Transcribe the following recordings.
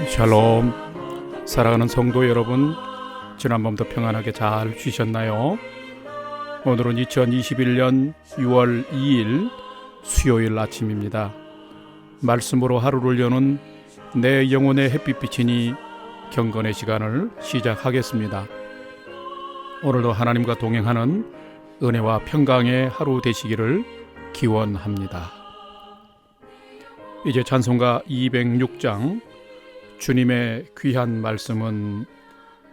샬롬. 사랑하는 성도 여러분, 지난밤도 평안하게 잘 쉬셨나요? 오늘은 2021년 6월 2일 수요일 아침입니다. 말씀으로 하루를 여는 내 영혼의 햇빛비치니 경건의 시간을 시작하겠습니다. 오늘도 하나님과 동행하는 은혜와 평강의 하루 되시기를 기원합니다. 이제 찬송가 206장 주님의 귀한 말씀은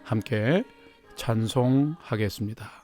함께 찬송하겠습니다.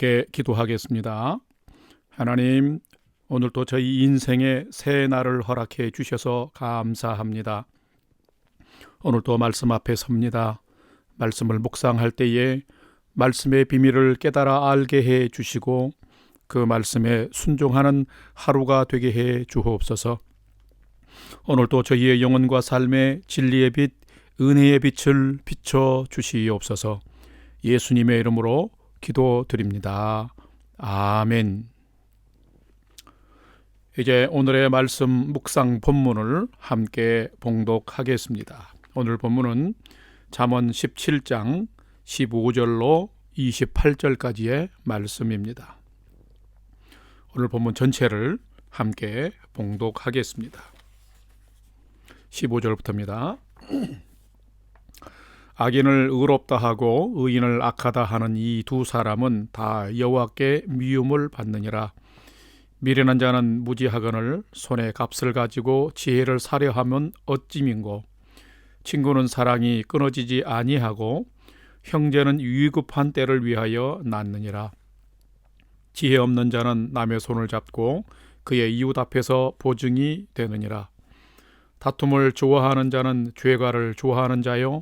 함께 기도하겠습니다. 하나님, 오늘도 저희 인생의 새 날을 허락해 주셔서 감사합니다. 오늘도 말씀 앞에 섭니다. 말씀을 묵상할 때에 말씀의 비밀을 깨달아 알게 해 주시고 그 말씀에 순종하는 하루가 되게 해 주옵소서. 오늘도 저희의 영혼과 삶의 진리의 빛, 은혜의 빛을 비춰 주시옵소서. 예수님의 이름으로 기도드립니다. 아멘. 이제 오늘의 말씀 묵상 본문을 함께 봉독하겠습니다. 오늘 본문은 잠언 17장 15절로 28절까지의 말씀입니다. 오늘 본문 전체를 함께 봉독하겠습니다. 15절부터입니다. 악인을 의롭다 하고 의인을 악하다 하는 이 두 사람은 다 여호와께 미움을 받느니라. 미련한 자는 무지하거늘 손에 값을 가지고 지혜를 사려 하면 어찌민고. 친구는 사랑이 끊어지지 아니하고 형제는 위급한 때를 위하여 낳느니라. 지혜 없는 자는 남의 손을 잡고 그의 이웃 앞에서 보증이 되느니라. 다툼을 좋아하는 자는 죄가를 좋아하는 자요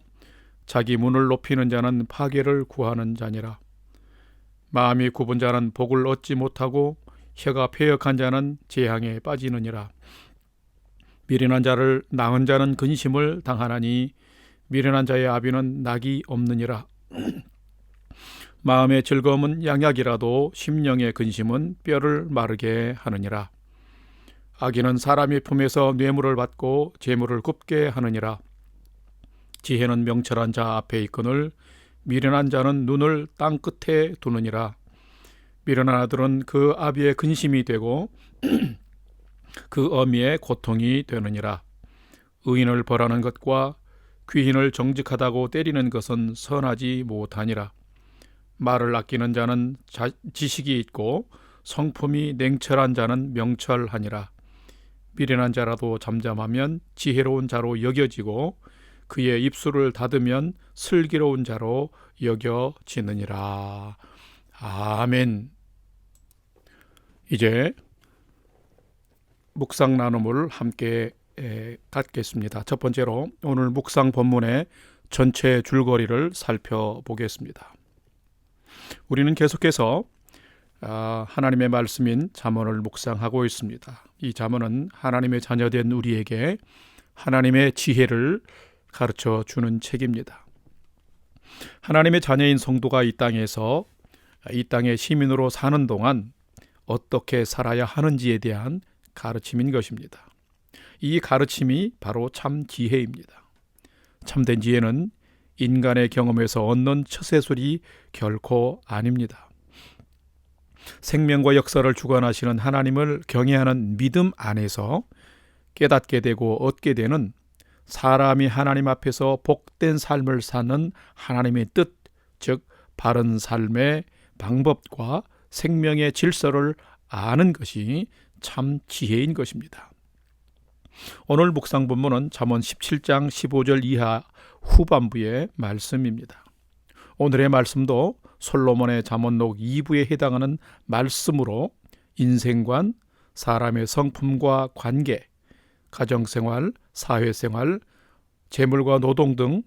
자기 문을 높이는 자는 파괴를 구하는 자니라. 마음이 굽은 자는 복을 얻지 못하고 혀가 패역한 자는 재앙에 빠지느니라. 미련한 자를 낳은 자는 근심을 당하나니 미련한 자의 아비는 낙이 없느니라. 마음의 즐거움은 양약이라도 심령의 근심은 뼈를 마르게 하느니라. 악인은 사람의 품에서 뇌물을 받고 재물을 굽게 하느니라. 지혜는 명철한 자 앞에 있거늘 미련한 자는 눈을 땅 끝에 두느니라. 미련한 아들은 그 아비의 근심이 되고 그 어미의 고통이 되느니라. 의인을 벌하는 것과 귀인을 정직하다고 때리는 것은 선하지 못하니라. 말을 아끼는 자는 지식이 있고 성품이 냉철한 자는 명철하니라. 미련한 자라도 잠잠하면 지혜로운 자로 여겨지고 그의 입술을 닫으면 슬기로운 자로 여겨지느니라. 아멘. 이제 묵상 나눔을 함께 갖겠습니다. 첫 번째로 오늘 묵상 본문의 전체 줄거리를 살펴보겠습니다. 우리는 계속해서 하나님의 말씀인 잠언을 묵상하고 있습니다. 이 잠언은 하나님의 자녀된 우리에게 하나님의 지혜를 가르쳐 주는 책입니다. 하나님의 자녀인 성도가 이 땅에서 이 땅의 시민으로 사는 동안 어떻게 살아야 하는지에 대한 가르침인 것입니다. 이 가르침이 바로 참 지혜입니다. 참된 지혜는 인간의 경험에서 얻는 처세술이 결코 아닙니다. 생명과 역사를 주관하시는 하나님을 경외하는 믿음 안에서 깨닫게 되고 얻게 되는 사람이 하나님 앞에서 복된 삶을 사는 하나님의 뜻, 즉 바른 삶의 방법과 생명의 질서를 아는 것이 참 지혜인 것입니다. 오늘 묵상 본문은 잠언 17장 15절 이하 후반부의 말씀입니다. 오늘의 말씀도 솔로몬의 잠언록 2부에 해당하는 말씀으로 인생관, 사람의 성품과 관계, 가정생활, 사회생활, 재물과 노동 등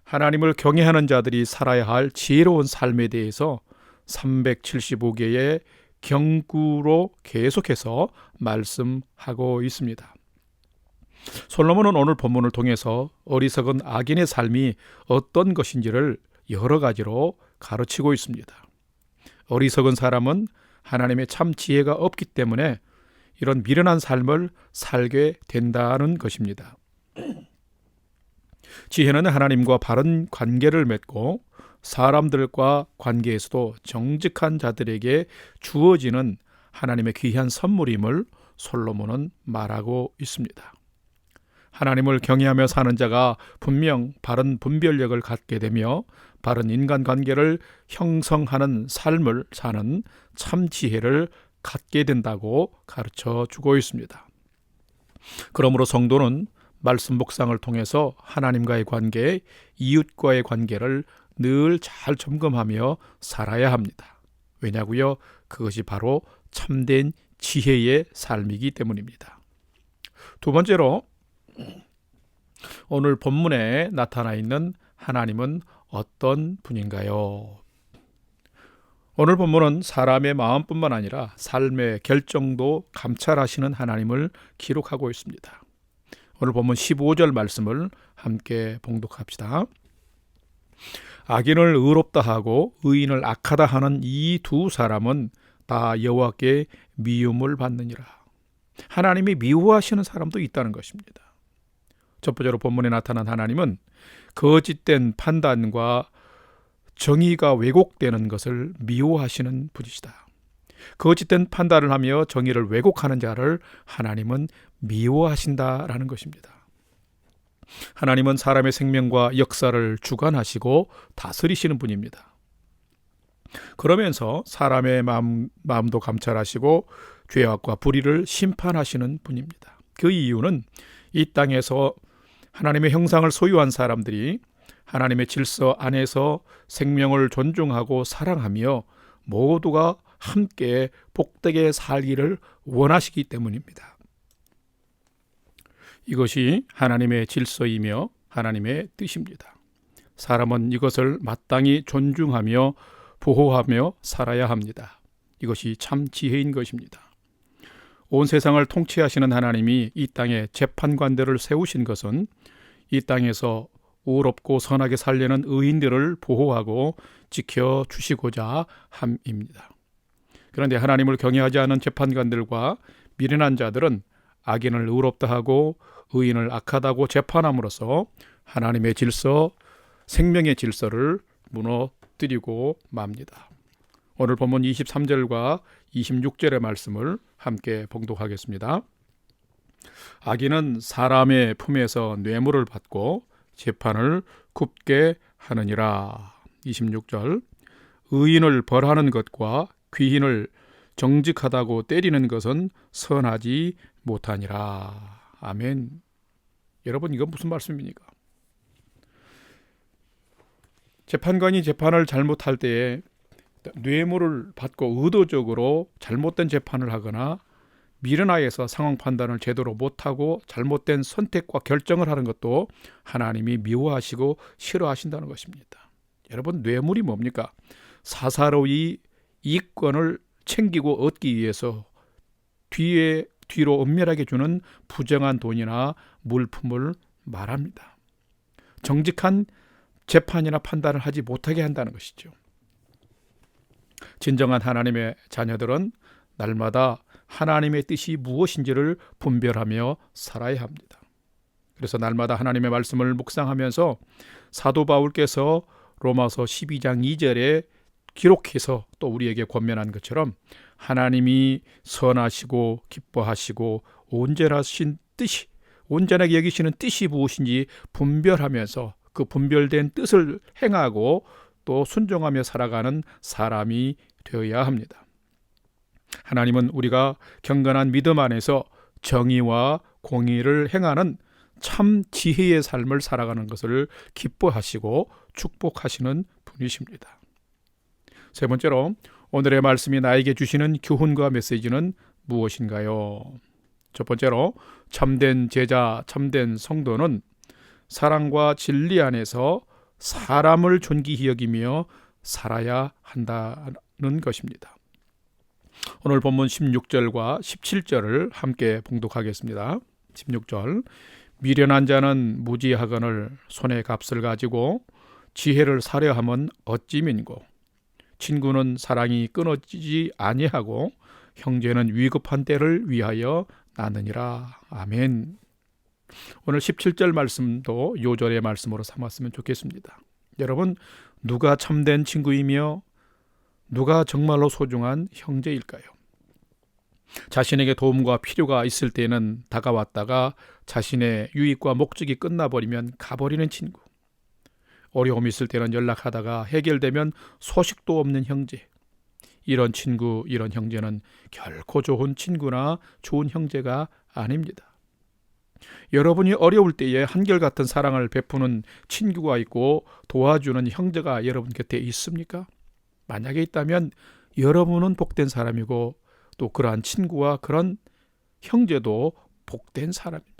하나님을 경외하는 자들이 살아야 할 지혜로운 삶에 대해서 375개의 경구로 계속해서 말씀하고 있습니다. 솔로몬은 오늘 본문을 통해서 어리석은 악인의 삶이 어떤 것인지를 여러 가지로 가르치고 있습니다. 어리석은 사람은 하나님의 참 지혜가 없기 때문에 이런 미련한 삶을 살게 된다는 것입니다. 지혜는 하나님과 바른 관계를 맺고 사람들과 관계에서도 정직한 자들에게 주어지는 하나님의 귀한 선물임을 솔로몬은 말하고 있습니다. 하나님을 경외하며 사는 자가 분명 바른 분별력을 갖게 되며 바른 인간관계를 형성하는 삶을 사는 참 지혜를 갖게 된다고 가르쳐 주고 있습니다. 그러므로 성도는 말씀 묵상을 통해서 하나님과의 관계, 이웃과의 관계를 늘 잘 점검하며 살아야 합니다. 왜냐고요? 그것이 바로 참된 지혜의 삶이기 때문입니다. 두 번째로 오늘 본문에 나타나 있는 하나님은 어떤 분인가요? 오늘 본문은 사람의 마음뿐만 아니라 삶의 결정도 감찰하시는 하나님을 기록하고 있습니다. 오늘 본문 15절 말씀을 함께 봉독합시다. 악인을 의롭다 하고 의인을 악하다 하는 이 두 사람은 다 여호와께 미움을 받느니라. 하나님이 미워하시는 사람도 있다는 것입니다. 첫 번째로 본문에 나타난 하나님은 거짓된 판단과 정의가 왜곡되는 것을 미워하시는 분이시다. 거짓된 판단을 하며 정의를 왜곡하는 자를 하나님은 미워하신다라는 것입니다. 하나님은 사람의 생명과 역사를 주관하시고 다스리시는 분입니다. 그러면서 사람의 마음도 감찰하시고 죄악과 불의를 심판하시는 분입니다. 그 이유는 이 땅에서 하나님의 형상을 소유한 사람들이 하나님의 질서 안에서 생명을 존중하고 사랑하며 모두가 함께 복되게 살기를 원하시기 때문입니다. 이것이 하나님의 질서이며 하나님의 뜻입니다. 사람은 이것을 마땅히 존중하며 보호하며 살아야 합니다. 이것이 참 지혜인 것입니다. 온 세상을 통치하시는 하나님이 이 땅에 재판관들을 세우신 것은 이 땅에서 의롭고 선하게 살려는 의인들을 보호하고 지켜주시고자 함입니다. 그런데 하나님을 경외하지 않은 재판관들과 미련한 자들은 악인을 의롭다 하고 의인을 악하다고 재판함으로써 하나님의 질서, 생명의 질서를 무너뜨리고 맙니다. 오늘 본문 23절과 26절의 말씀을 함께 봉독하겠습니다. 악인은 사람의 품에서 뇌물을 받고 재판을 굽게 하느니라. 26절 의인을 벌하는 것과 귀인을 정직하다고 때리는 것은 선하지 못하니라. 아멘. 여러분, 이건 무슨 말씀입니까? 재판관이 재판을 잘못할 때에 뇌물을 받고 의도적으로 잘못된 재판을 하거나 미련하여서 상황 판단을 제대로 못하고 잘못된 선택과 결정을 하는 것도 하나님이 미워하시고 싫어하신다는 것입니다. 여러분, 뇌물이 뭡니까? 사사로이 이권을 챙기고 얻기 위해서 뒤로 은밀하게 주는 부정한 돈이나 물품을 말합니다. 정직한 재판이나 판단을 하지 못하게 한다는 것이죠. 진정한 하나님의 자녀들은 날마다 하나님의 뜻이 무엇인지를 분별하며 살아야 합니다. 그래서 날마다 하나님의 말씀을 묵상하면서 사도 바울께서 로마서 12장 2절에 기록해서 또 우리에게 권면한 것처럼 하나님이 선하시고 기뻐하시고 온전하게 여기시는 뜻이 무엇인지 분별하면서 그 분별된 뜻을 행하고 또 순종하며 살아가는 사람이 되어야 합니다. 하나님은 우리가 경건한 믿음 안에서 정의와 공의를 행하는 참 지혜의 삶을 살아가는 것을 기뻐하시고 축복하시는 분이십니다. 세 번째로, 오늘의 말씀이 나에게 주시는 교훈과 메시지는 무엇인가요? 첫 번째로, 참된 제자, 참된 성도는 사랑과 진리 안에서 사람을 존귀히 여기며 살아야 한다는 것입니다. 오늘 본문 16절과 17절을 함께 봉독하겠습니다. 16절, 미련한 자는 무지하거늘 손에 값을 가지고 지혜를 사려 함은 어찌 민고 친구는 사랑이 끊어지지 아니하고 형제는 위급한 때를 위하여 나느니라. 아멘. 오늘 17절 말씀도 요절의 말씀으로 삼았으면 좋겠습니다. 여러분, 누가 참된 친구이며 누가 정말로 소중한 형제일까요? 자신에게 도움과 필요가 있을 때는 다가왔다가 자신의 유익과 목적이 끝나버리면 가버리는 친구, 어려움이 있을 때는 연락하다가 해결되면 소식도 없는 형제, 이런 친구, 이런 형제는 결코 좋은 친구나 좋은 형제가 아닙니다. 여러분이 어려울 때에 한결같은 사랑을 베푸는 친구가 있고 도와주는 형제가 여러분 곁에 있습니까? 만약에 있다면 여러분은 복된 사람이고 또 그러한 친구와 그런 형제도 복된 사람입니다.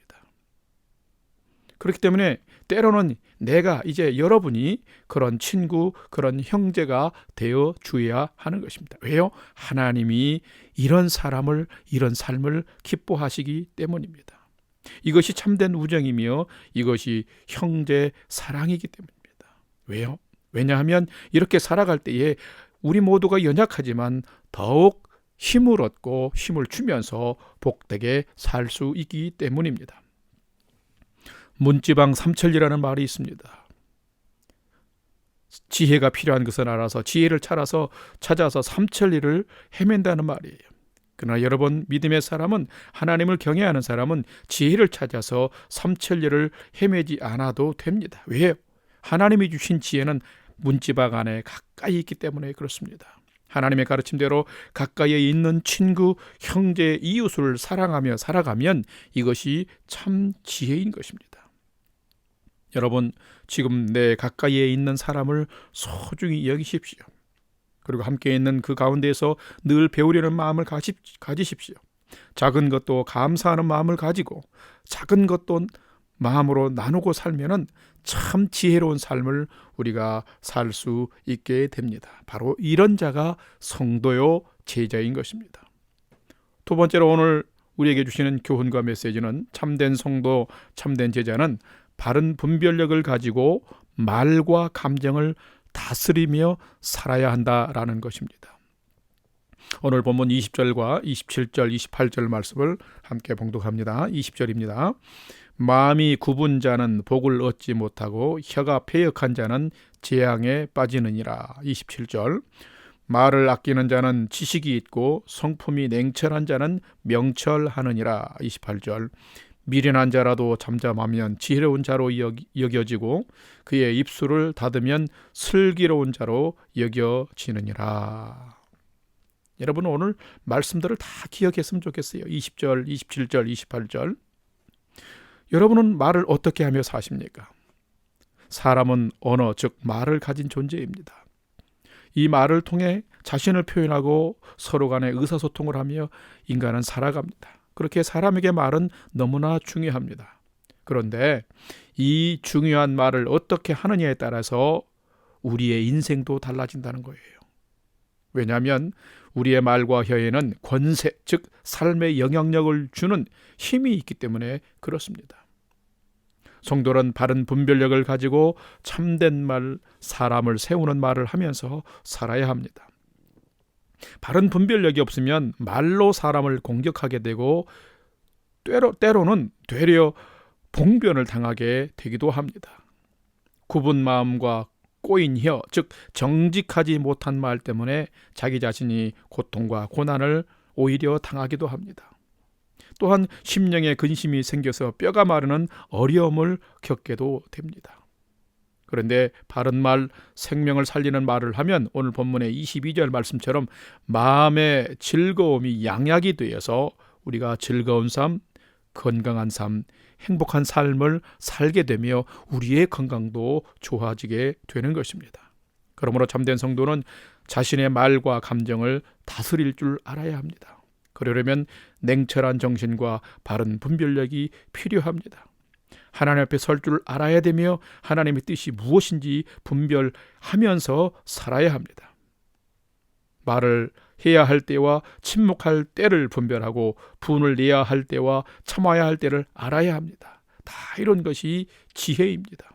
그렇기 때문에 때로는 내가 이제 여러분이 그런 친구, 그런 형제가 되어 주어야 하는 것입니다. 왜요? 하나님이 이런 사람을, 이런 삶을 기뻐하시기 때문입니다. 이것이 참된 우정이며 이것이 형제 사랑이기 때문입니다. 왜요? 왜냐하면 이렇게 살아갈 때에 우리 모두가 연약하지만 더욱 힘을 얻고 힘을 주면서 복되게 살 수 있기 때문입니다. 문지방 삼천리라는 말이 있습니다. 지혜가 필요한 것을 알아서 지혜를 찾아서 삼천리를 헤맨다는 말이에요. 그러나 여러분, 믿음의 사람은, 하나님을 경외하는 사람은 지혜를 찾아서 삼천리를 헤매지 않아도 됩니다. 왜요? 하나님이 주신 지혜는 문지방 안에 가까이 있기 때문에 그렇습니다. 하나님의 가르침대로 가까이에 있는 친구, 형제, 이웃을 사랑하며 살아가면 이것이 참 지혜인 것입니다. 여러분, 지금 내 가까이에 있는 사람을 소중히 여기십시오. 그리고 함께 있는 그 가운데에서 늘 배우려는 마음을 가지십시오. 작은 것도 감사하는 마음을 가지고 작은 것도 마음으로 나누고 살면은 참 지혜로운 삶을 우리가 살 수 있게 됩니다. 바로 이런 자가 성도요 제자인 것입니다. 두 번째로 오늘 우리에게 주시는 교훈과 메시지는 참된 성도, 참된 제자는 바른 분별력을 가지고 말과 감정을 다스리며 살아야 한다라는 것입니다. 오늘 본문 20절과 27절, 28절 말씀을 함께 봉독합니다. 20절입니다. 마음이 굽은 자는 복을 얻지 못하고 혀가 패역한 자는 재앙에 빠지느니라. 27절. 말을 아끼는 자는 지식이 있고 성품이 냉철한 자는 명철하느니라. 28절. 미련한 자라도 잠잠하면 지혜로운 자로 여겨지고 그의 입술을 닫으면 슬기로운 자로 여겨지느니라. 여러분, 오늘 말씀들을 다 기억했으면 좋겠어요. 20절, 27절, 28절. 여러분은 말을 어떻게 하며 사십니까? 사람은 언어, 즉 말을 가진 존재입니다. 이 말을 통해 자신을 표현하고 서로 간에 의사소통을 하며 인간은 살아갑니다. 그렇게 사람에게 말은 너무나 중요합니다. 그런데 이 중요한 말을 어떻게 하느냐에 따라서 우리의 인생도 달라진다는 거예요. 왜냐하면 우리의 말과 혀에는 권세, 즉 삶의 영향력을 주는 힘이 있기 때문에 그렇습니다. 성도는 바른 분별력을 가지고 참된 말, 사람을 세우는 말을 하면서 살아야 합니다. 바른 분별력이 없으면 말로 사람을 공격하게 되고 때로는 되려 봉변을 당하게 되기도 합니다. 굽은 마음과 꼬인 혀, 즉 정직하지 못한 말 때문에 자기 자신이 고통과 고난을 오히려 당하기도 합니다. 또한 심령에 근심이 생겨서 뼈가 마르는 어려움을 겪게도 됩니다. 그런데 바른 말, 생명을 살리는 말을 하면 오늘 본문의 22절 말씀처럼 마음의 즐거움이 양약이 되어서 우리가 즐거운 삶, 건강한 삶, 행복한 삶을 살게 되며 우리의 건강도 좋아지게 되는 것입니다. 그러므로 참된 성도는 자신의 말과 감정을 다스릴 줄 알아야 합니다. 그러려면 냉철한 정신과 바른 분별력이 필요합니다. 하나님 앞에 설 줄 알아야 되며 하나님의 뜻이 무엇인지 분별하면서 살아야 합니다. 말을 해야 할 때와 침묵할 때를 분별하고 분을 내야 할 때와 참아야 할 때를 알아야 합니다. 다 이런 것이 지혜입니다.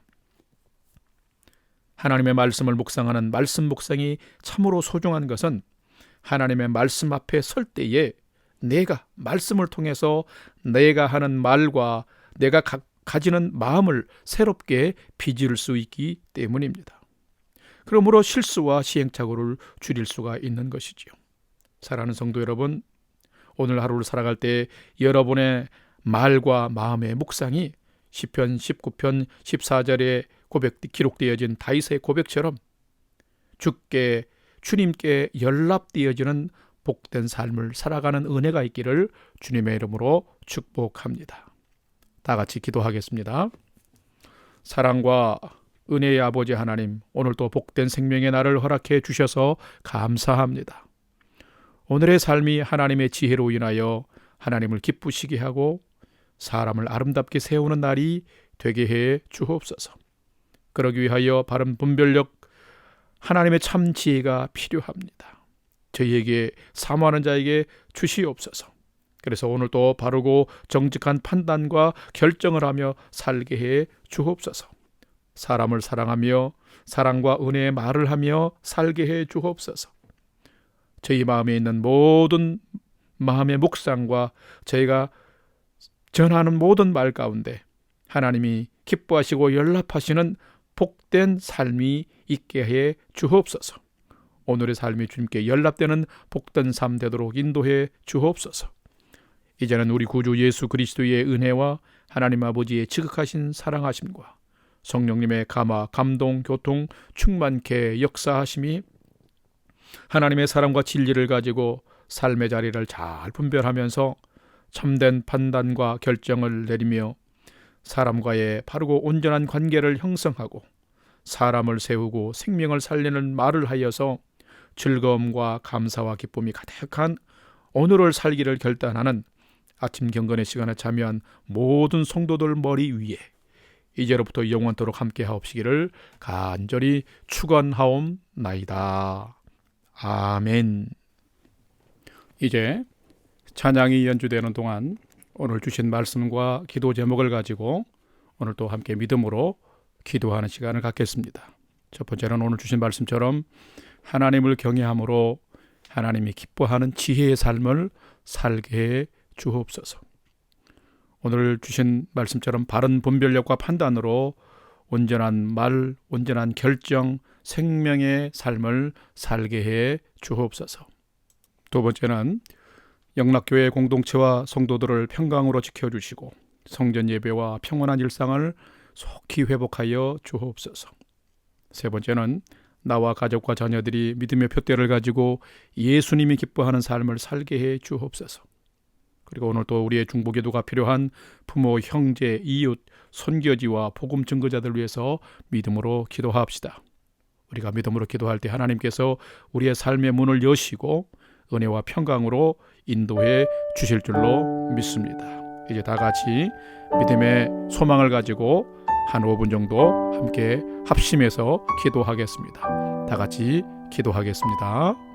하나님의 말씀을 묵상하는 말씀 묵상이 참으로 소중한 것은 하나님의 말씀 앞에 설 때에 내가 말씀을 통해서 내가 하는 말과 내가 가지는 마음을 새롭게 빚을 수 있기 때문입니다. 그러므로 실수와 시행착오를 줄일 수가 있는 것이지요. 사랑하는 성도 여러분, 오늘 하루를 살아갈 때 여러분의 말과 마음의 묵상이 시편 19편 14절에 기록되어진 다윗의 고백처럼 주님께 연락되어지는 복된 삶을 살아가는 은혜가 있기를 주님의 이름으로 축복합니다. 다 같이 기도하겠습니다. 사랑과 은혜의 아버지 하나님, 오늘도 복된 생명의 날을 허락해 주셔서 감사합니다. 오늘의 삶이 하나님의 지혜로 인하여 하나님을 기쁘시게 하고 사람을 아름답게 세우는 날이 되게 해 주옵소서. 그러기 위하여 바른 분별력, 하나님의 참 지혜가 필요합니다. 저희에게 사모하는 자에게 주시옵소서. 그래서 오늘도 바르고 정직한 판단과 결정을 하며 살게 해 주옵소서. 사람을 사랑하며 사랑과 은혜의 말을 하며 살게 해 주옵소서. 저희 마음에 있는 모든 마음의 묵상과 저희가 전하는 모든 말 가운데 하나님이 기뻐하시고 연락하시는 복된 삶이 있게 해 주옵소서. 오늘의 삶이 주님께 연락되는 복된 삶 되도록 인도해 주옵소서. 이제는 우리 구주 예수 그리스도의 은혜와 하나님 아버지의 지극하신 사랑하심과 성령님의 감화, 감동, 교통, 충만케 역사하심이 하나님의 사랑과 진리를 가지고 삶의 자리를 잘 분별하면서 참된 판단과 결정을 내리며 사람과의 바르고 온전한 관계를 형성하고 사람을 세우고 생명을 살리는 말을 하여서 즐거움과 감사와 기쁨이 가득한 오늘을 살기를 결단하는 아침 경건의 시간에 참여한 모든 성도들 머리 위에 이제로부터 영원토록 함께 하옵시기를 간절히 축원하옵나이다. 아멘. 이제 찬양이 연주되는 동안 오늘 주신 말씀과 기도 제목을 가지고 오늘 또 함께 믿음으로 기도하는 시간을 갖겠습니다. 첫 번째는 오늘 주신 말씀처럼 하나님을 경외함으로 하나님이 기뻐하는 지혜의 삶을 살게 해 주옵소서. 오늘 주신 말씀처럼 바른 분별력과 판단으로 온전한 말, 온전한 결정, 생명의 삶을 살게 해 주옵소서. 두 번째는 영락교회 공동체와 성도들을 평강으로 지켜주시고 성전 예배와 평온한 일상을 속히 회복하여 주옵소서. 세 번째는 나와 가족과 자녀들이 믿음의 표대를 가지고 예수님이 기뻐하는 삶을 살게 해 주옵소서. 그리고 오늘 또 우리의 중보기도가 필요한 부모, 형제, 이웃, 선교지와 복음 증거자들 위해서 믿음으로 기도합시다. 우리가 믿음으로 기도할 때 하나님께서 우리의 삶의 문을 여시고 은혜와 평강으로 인도해 주실 줄로 믿습니다. 이제 다 같이 믿음의 소망을 가지고 한 5분 정도 함께 합심해서 기도하겠습니다. 다 같이 기도하겠습니다.